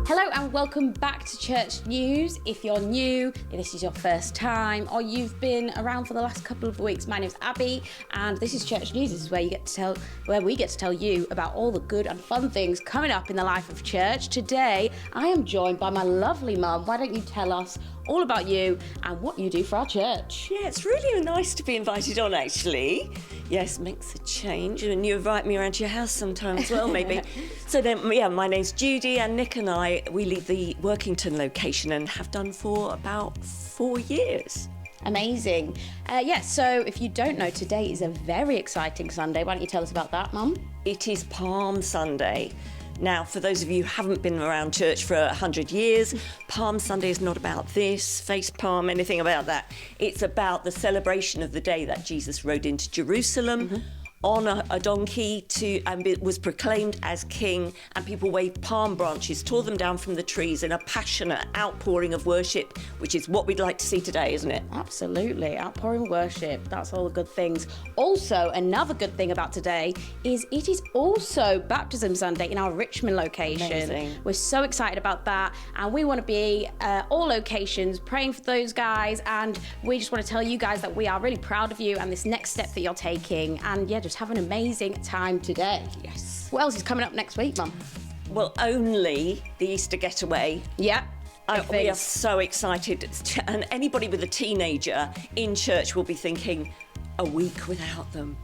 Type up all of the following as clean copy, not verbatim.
Hello and welcome back to Church News. If you're new, if this is your first time, or you've been around for the last couple of weeks, my name's Abby, and this is Church News. This is where we get to tell you about all the good and fun things coming up in the life of church. Today, I am joined by my lovely mum. Why don't you tell us all about you and what you do for our church? Yeah, it's really nice to be invited on, actually. Yes, makes a change. And you invite me around to your house sometime as well, maybe. So then, yeah, my name's Judy, and Nick and I, we lead the Workington location and have done for about 4 years. Amazing. So if you don't know, today is a very exciting Sunday. Why don't you tell us about that, Mum? It is Palm Sunday. Now, for those of you who haven't been around church for 100 years, Palm Sunday is not about this, face palm, anything about that. It's about the celebration of the day that Jesus rode into Jerusalem on a donkey and was proclaimed as king, and people waved palm branches, tore them down from the trees in a passionate outpouring of worship, which is what we'd like to see today, isn't it? Absolutely, outpouring worship, that's all the good things. Also, another good thing about today is it is also Baptism Sunday in our Richmond location. Amazing. We're so excited about that, and we want to be all locations praying for those guys, and we just want to tell you guys that we are really proud of you and this next step that you're taking, and yeah, just have an amazing time today. Yes. What else is coming up next week, Mum? Well, only the Easter getaway. Yeah. We are so excited. And anybody with a teenager in church will be thinking, a week without them.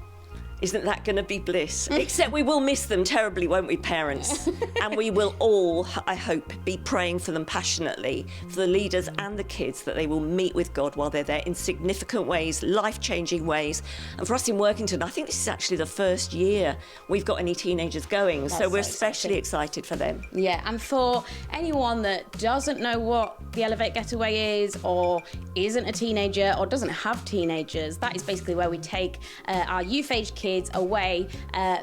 Isn't that going to be bliss? Except we will miss them terribly, won't we, parents? And we will all, I hope, be praying for them passionately, for the leaders and the kids, that they will meet with God while they're there in significant ways, life-changing ways. And for us in Workington, I think this is actually the first year we've got any teenagers going. So we're especially excited for them. Yeah, and for anyone that doesn't know what the Elevate Getaway is, or isn't a teenager, or doesn't have teenagers, that is basically where we take our youth-age kids away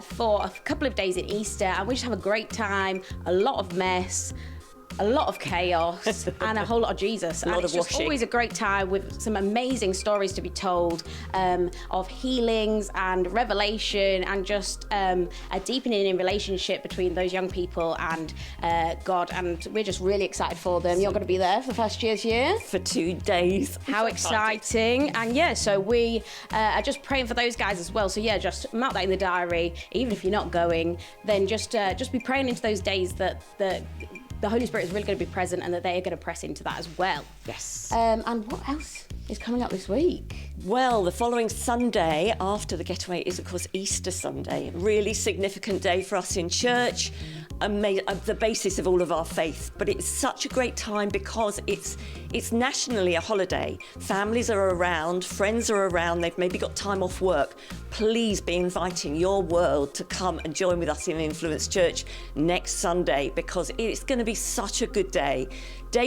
for a couple of days at Easter, and we just have a great time, a lot of mess, a lot of chaos, and a whole lot of Jesus. A lot of just washing. Always a great time with some amazing stories to be told of healings and revelation, and just a deepening in relationship between those young people and God. And we're just really excited for them. You're going to be there for the first year's year. For 2 days. How exciting. And yeah, so we are just praying for those guys as well. So yeah, just mark that in the diary. Even if you're not going, then just be praying into those days that the Holy Spirit is really going to be present, and that they are going to press into that as well. Yes. And what else is coming up this week? Well, the following Sunday after the getaway is, of course, Easter Sunday. Really significant day for us in church, the basis of all of our faith. But it's such a great time because it's nationally a holiday. Families are around, friends are around, they've maybe got time off work. Please be inviting your world to come and join with us in Influence Church next Sunday, because it's going to be such a good day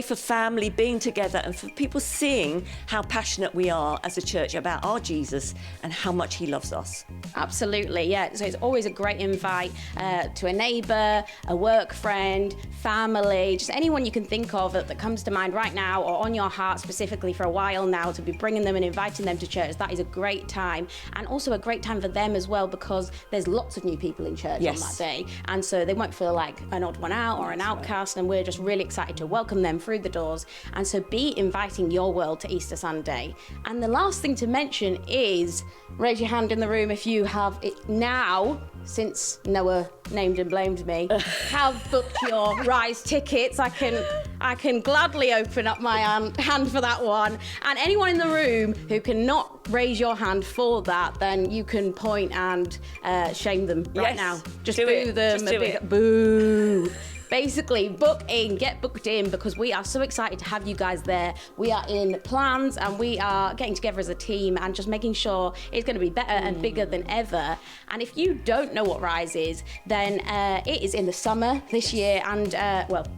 for family being together, and for people seeing how passionate we are as a church about our Jesus and how much he loves us. Absolutely, yeah. So it's always a great invite to a neighbour, a work friend, family, just anyone you can think of that comes to mind right now, or on your heart specifically for a while now, to be bringing them and inviting them to church. That is a great time, and also a great time for them as well, because there's lots of new people in church on that day, and so they won't feel like an odd one out or an outcast, and we're just really excited to welcome them through the doors. And so be inviting your world to Easter Sunday. And the last thing to mention is, raise your hand in the room if you have it now, since Noah named and blamed me, have booked your Rise tickets. I can gladly open up my hand for that one. And anyone in the room who cannot raise your hand for that, then you can point and shame them right now. Just boo them a big boo. Basically, get booked in, because we are so excited to have you guys there. We are in plans, and we are getting together as a team and just making sure it's going to be better and bigger than ever. And if you don't know what Rise is, then it is in the summer this year, and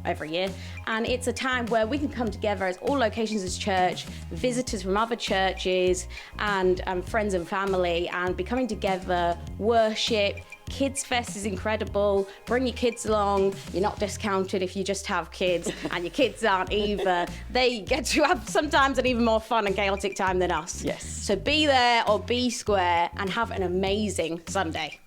every year. And it's a time where we can come together as all locations as church, visitors from other churches, and friends and family, and be coming together, worship. Kids Fest is incredible. Bring your kids along. You're not discounted if you just have kids, and your kids aren't either. They get to have sometimes an even more fun and chaotic time than us. Yes. So be there or be square and have an amazing Sunday.